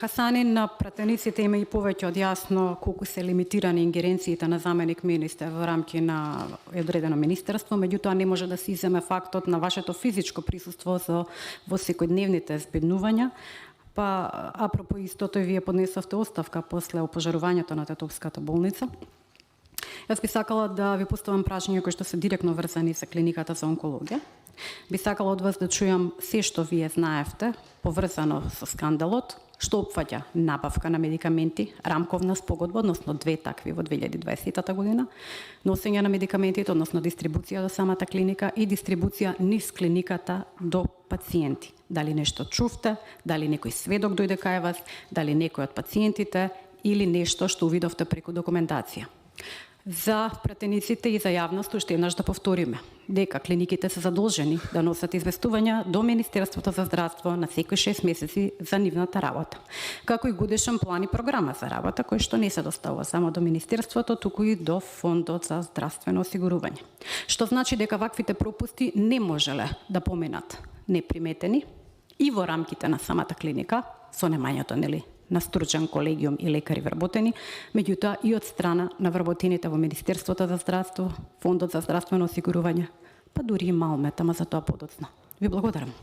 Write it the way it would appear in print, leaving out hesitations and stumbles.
Касани на пратениците има и повеќе од јасно колку се лимитирани ингеренциите на заменик министер во рамки на одредено министерство, меѓутоа не може да се иземе фактот на вашето физичко присуство во секојдневните збеднувања. Па, апропо истото, и вие поднесовте оставка после опожарувањето на Тетовската болница. Јас би сакала да ви поставам прашања кои што се директно врзани со клиниката за онкологија. Би сакала од вас да чујам се што вие знаевте поврзано со скандалот, што опфаќа набавка на медикаменти, рамковна спогодба, односно 2 такви во 2020 година, носење на медикаментите, односно дистрибуција до самата клиника и дистрибуција низ клиниката до пациенти. Дали нешто чувте, дали некој сведок дојде кај вас, дали некој од пациентите или нешто што увидовте преку документација. За пратениците и за јавност уште еднаш да повториме дека клиниките се задолжени да носат известувања до Министерството за здравство на секој 6 месеци за нивната работа, како и годишен план и програма за работа кој што не се доставува само до Министерството, туку и до Фондот за здравствено осигурување. Што значи дека ваквите пропусти не можеле да поминат неприметени и во рамките на самата клиника, со немањето, нели, на стручен колегиум и лекари вработени, меѓутоа и од страна на вработените во Министерството за здравство, Фондот за здравствено осигурување, па дури и Малмет, ама за тоа подоцна. Ви благодарам.